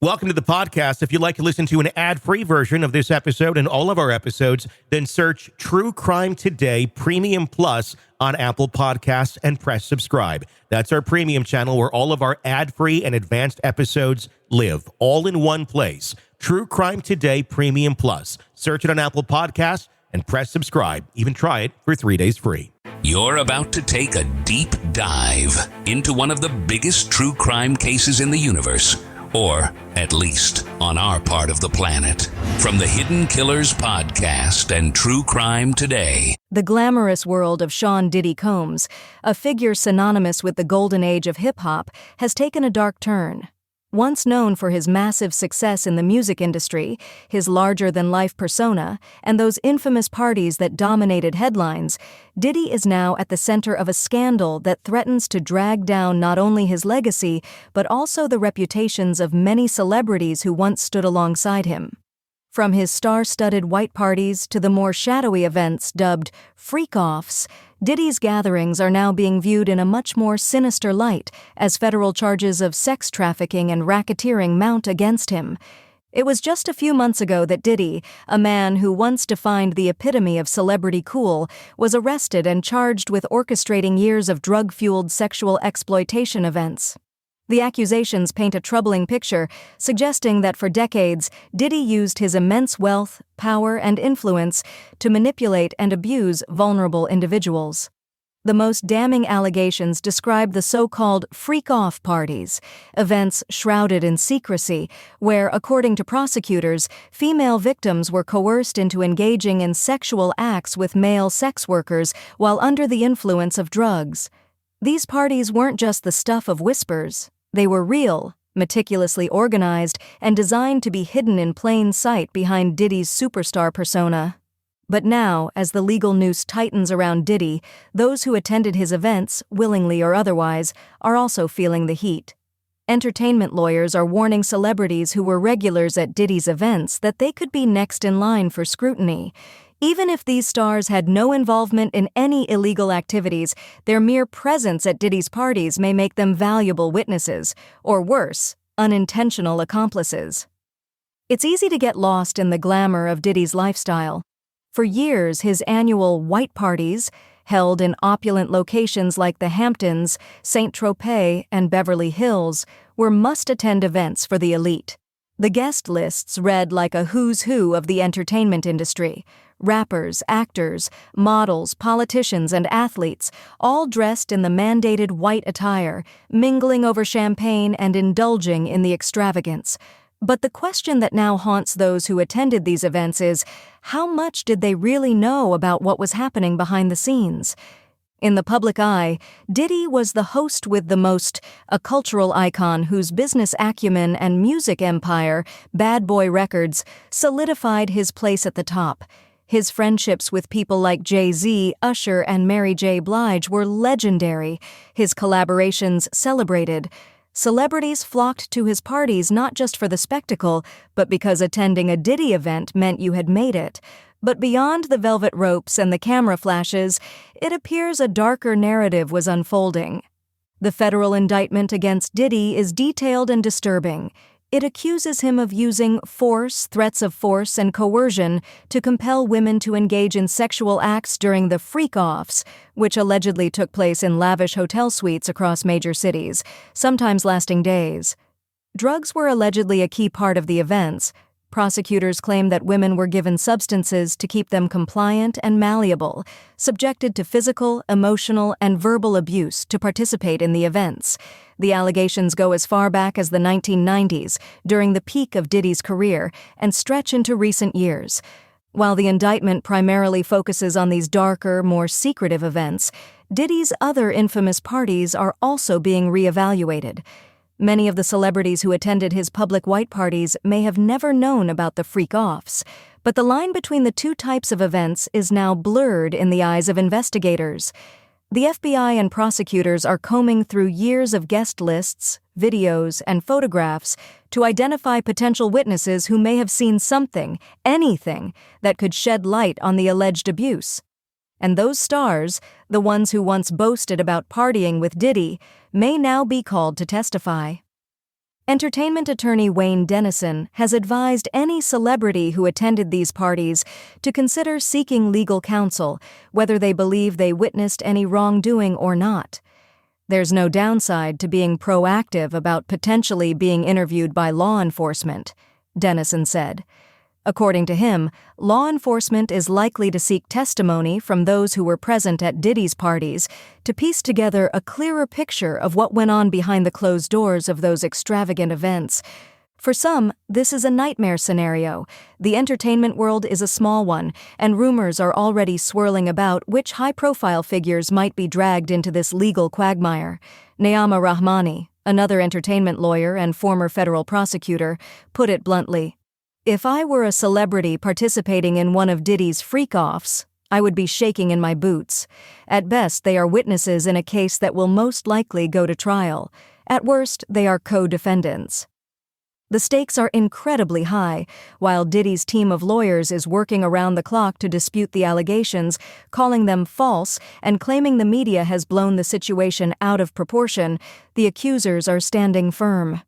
Welcome to the podcast. If you'd like to listen to an ad-free version of this episode and all of our episodes, then search True Crime Today Premium Plus on Apple Podcasts and press subscribe. That's our premium channel where all of our ad-free and advanced episodes live, all in one place. True Crime Today Premium Plus. Search it on Apple Podcasts and press subscribe. Even try it for 3 days free. You're about to take a deep dive into one of the biggest true crime cases in the universe. Or, at least, on our part of the planet. From the Hidden Killers podcast and True Crime Today. The glamorous world of Sean Diddy Combs, a figure synonymous with the golden age of hip-hop, has taken a dark turn. Once known for his massive success in the music industry, his larger-than-life persona, and those infamous parties that dominated headlines, Diddy is now at the center of a scandal that threatens to drag down not only his legacy, but also the reputations of many celebrities who once stood alongside him. From his star-studded white parties to the more shadowy events dubbed freak-offs, Diddy's gatherings are now being viewed in a much more sinister light as federal charges of sex trafficking and racketeering mount against him. It was just a few months ago that Diddy, a man who once defined the epitome of celebrity cool, was arrested and charged with orchestrating years of drug-fueled sexual exploitation events. The accusations paint a troubling picture, suggesting that for decades, Diddy used his immense wealth, power, and influence to manipulate and abuse vulnerable individuals. The most damning allegations describe the so-called freak-off parties, events shrouded in secrecy, where, according to prosecutors, female victims were coerced into engaging in sexual acts with male sex workers while under the influence of drugs. These parties weren't just the stuff of whispers. They were real, meticulously organized, and designed to be hidden in plain sight behind Diddy's superstar persona. But now, as the legal noose tightens around Diddy, those who attended his events, willingly or otherwise, are also feeling the heat. Entertainment lawyers are warning celebrities who were regulars at Diddy's events that they could be next in line for scrutiny. Even if these stars had no involvement in any illegal activities, their mere presence at Diddy's parties may make them valuable witnesses, or worse, unintentional accomplices. It's easy to get lost in the glamour of Diddy's lifestyle. For years, his annual white parties, held in opulent locations like the Hamptons, Saint-Tropez, and Beverly Hills, were must-attend events for the elite. The guest lists read like a who's who of the entertainment industry. Rappers, actors, models, politicians, and athletes, all dressed in the mandated white attire, mingling over champagne and indulging in the extravagance. But the question that now haunts those who attended these events is, how much did they really know about what was happening behind the scenes? In the public eye, Diddy was the host with the most, a cultural icon whose business acumen and music empire, Bad Boy Records, solidified his place at the top. His friendships with people like Jay-Z, Usher, and Mary J. Blige were legendary, his collaborations celebrated. Celebrities flocked to his parties not just for the spectacle, but because attending a Diddy event meant you had made it. But beyond the velvet ropes and the camera flashes, it appears a darker narrative was unfolding. The federal indictment against Diddy is detailed and disturbing. It accuses him of using force, threats of force, and coercion to compel women to engage in sexual acts during the freak-offs, which allegedly took place in lavish hotel suites across major cities, sometimes lasting days. Drugs were allegedly a key part of the events. Prosecutors claim that women were given substances to keep them compliant and malleable, subjected to physical, emotional, and verbal abuse to participate in the events. The allegations go as far back as the 1990s, during the peak of Diddy's career, and stretch into recent years. While the indictment primarily focuses on these darker, more secretive events, Diddy's other infamous parties are also being reevaluated. Many of the celebrities who attended his public white parties may have never known about the freak-offs, but the line between the two types of events is now blurred in the eyes of investigators. The FBI and prosecutors are combing through years of guest lists, videos, and photographs to identify potential witnesses who may have seen something, anything, that could shed light on the alleged abuse. And those stars, the ones who once boasted about partying with Diddy, may now be called to testify. Entertainment attorney Wayne Dennison has advised any celebrity who attended these parties to consider seeking legal counsel, whether they believe they witnessed any wrongdoing or not. There's no downside to being proactive about potentially being interviewed by law enforcement, Dennison said. According to him, law enforcement is likely to seek testimony from those who were present at Diddy's parties to piece together a clearer picture of what went on behind the closed doors of those extravagant events. For some, this is a nightmare scenario. The entertainment world is a small one, and rumors are already swirling about which high-profile figures might be dragged into this legal quagmire. Naama Rahmani, another entertainment lawyer and former federal prosecutor, put it bluntly. If I were a celebrity participating in one of Diddy's freak-offs, I would be shaking in my boots. At best, they are witnesses in a case that will most likely go to trial. At worst, they are co-defendants. The stakes are incredibly high, while Diddy's team of lawyers is working around the clock to dispute the allegations, calling them false and claiming the media has blown the situation out of proportion. The accusers are standing firm.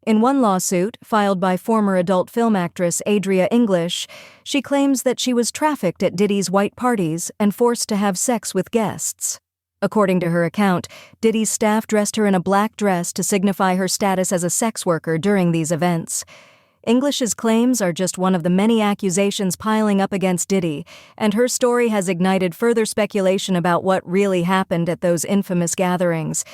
In one lawsuit, filed by former adult film actress Adria English, she claims that she was trafficked at Diddy's white parties and forced to have sex with guests. According to her account, Diddy's staff dressed her in a black dress to signify her status as a sex worker during these events. English's claims are just one of the many accusations piling up against Diddy, and her story has ignited further speculation about what really happened at those infamous gatherings.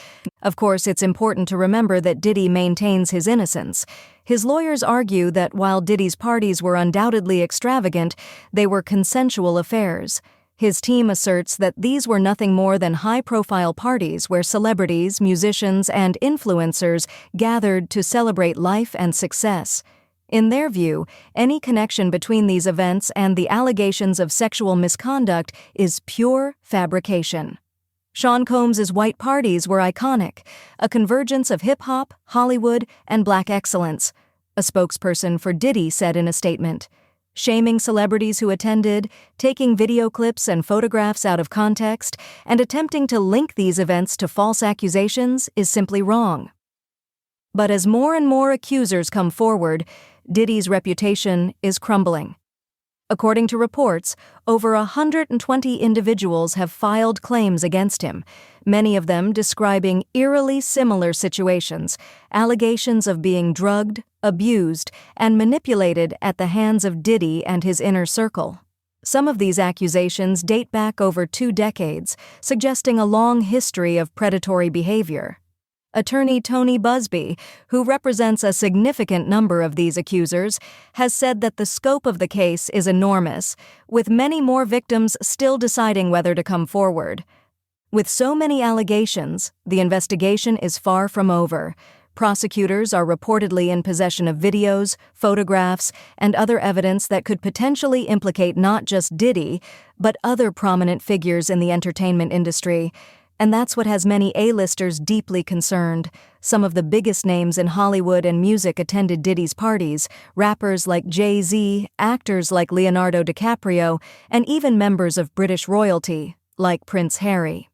Of course, it's important to remember that Diddy maintains his innocence. His lawyers argue that while Diddy's parties were undoubtedly extravagant, they were consensual affairs. His team asserts that these were nothing more than high-profile parties where celebrities, musicians, and influencers gathered to celebrate life and success. In their view, any connection between these events and the allegations of sexual misconduct is pure fabrication. Sean Combs' white parties were iconic, a convergence of hip-hop, Hollywood, and black excellence, a spokesperson for Diddy said in a statement. Shaming celebrities who attended, taking video clips and photographs out of context, and attempting to link these events to false accusations is simply wrong. But as more and more accusers come forward, Diddy's reputation is crumbling. According to reports, over 120 individuals have filed claims against him, many of them describing eerily similar situations, allegations of being drugged, abused, and manipulated at the hands of Diddy and his inner circle. Some of these accusations date back over 2 decades, suggesting a long history of predatory behavior. Attorney Tony Busby, who represents a significant number of these accusers, has said that the scope of the case is enormous, with many more victims still deciding whether to come forward. With so many allegations, the investigation is far from over. Prosecutors are reportedly in possession of videos, photographs, and other evidence that could potentially implicate not just Diddy, but other prominent figures in the entertainment industry. And that's what has many A-listers deeply concerned. Some of the biggest names in Hollywood and music attended Diddy's parties, rappers like Jay-Z, actors like Leonardo DiCaprio, and even members of British royalty, like Prince Harry.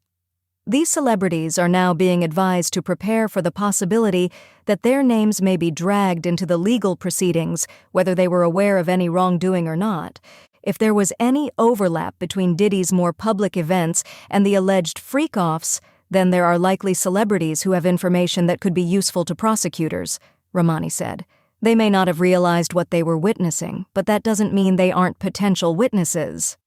These celebrities are now being advised to prepare for the possibility that their names may be dragged into the legal proceedings, whether they were aware of any wrongdoing or not. If there was any overlap between Diddy's more public events and the alleged freak-offs, then there are likely celebrities who have information that could be useful to prosecutors, Rahmani said. They may not have realized what they were witnessing, but that doesn't mean they aren't potential witnesses.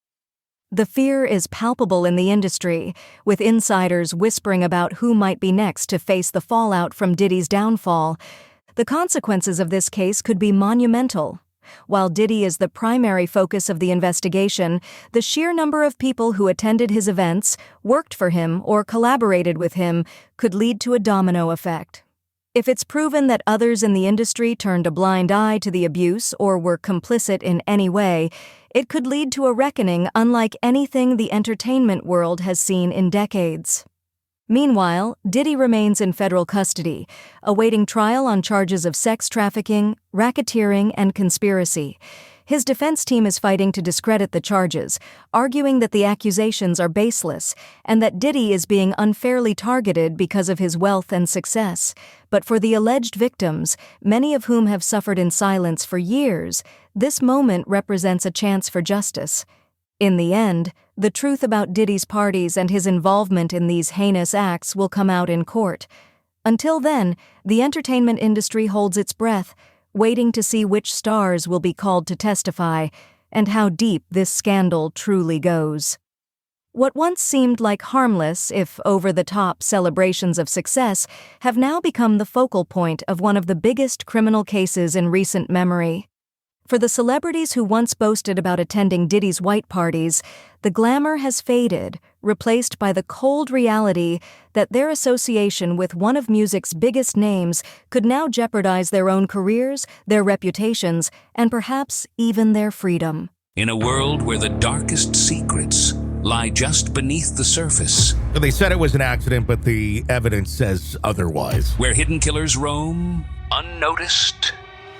The fear is palpable in the industry, with insiders whispering about who might be next to face the fallout from Diddy's downfall. The consequences of this case could be monumental. While Diddy is the primary focus of the investigation, the sheer number of people who attended his events, worked for him, or collaborated with him could lead to a domino effect. If it's proven that others in the industry turned a blind eye to the abuse or were complicit in any way, it could lead to a reckoning unlike anything the entertainment world has seen in decades. Meanwhile, Diddy remains in federal custody, awaiting trial on charges of sex trafficking, racketeering, and conspiracy. His defense team is fighting to discredit the charges, arguing that the accusations are baseless and that Diddy is being unfairly targeted because of his wealth and success. But for the alleged victims, many of whom have suffered in silence for years, this moment represents a chance for justice. In the end, the truth about Diddy's parties and his involvement in these heinous acts will come out in court. Until then, the entertainment industry holds its breath, waiting to see which stars will be called to testify and how deep this scandal truly goes. What once seemed like harmless, if over-the-top celebrations of success have now become the focal point of one of the biggest criminal cases in recent memory. For the celebrities who once boasted about attending Diddy's white parties, the glamour has faded, replaced by the cold reality that their association with one of music's biggest names could now jeopardize their own careers, their reputations, and perhaps even their freedom. In a world where the darkest secrets lie just beneath the surface. They said it was an accident, but the evidence says otherwise. Where hidden killers roam, unnoticed,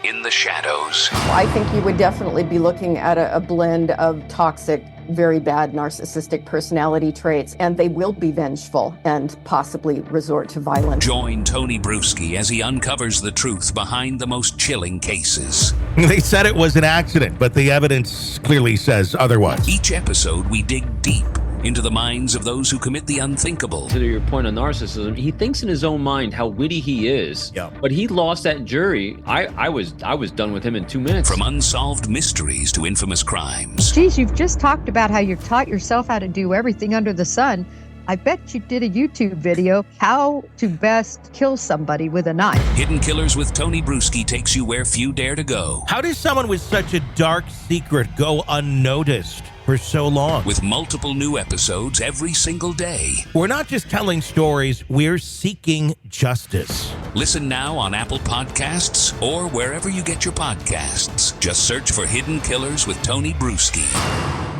in the shadows. I think you would definitely be looking at a blend of toxic, very bad narcissistic personality traits, and they will be vengeful and possibly resort to violence. Join Tony Bruschi as he uncovers the truth behind the most chilling cases. They said it was an accident, but the evidence clearly says otherwise. Each episode, we dig deep into the minds of those who commit the unthinkable. To your point on narcissism, he thinks in his own mind how witty he is. Yeah. But he lost that jury. I was done with him in 2 minutes. From unsolved mysteries to infamous crimes. Geez, you've just talked about how you've taught yourself how to do everything under the sun. I bet you did a YouTube video, how to best kill somebody with a knife. Hidden Killers with Tony Bruschi takes you where few dare to go. How does someone with such a dark secret go unnoticed for so long? With multiple new episodes every single day. We're not just telling stories, we're seeking justice. Listen now on Apple Podcasts or wherever you get your podcasts. Just search for Hidden Killers with Tony Bruschi.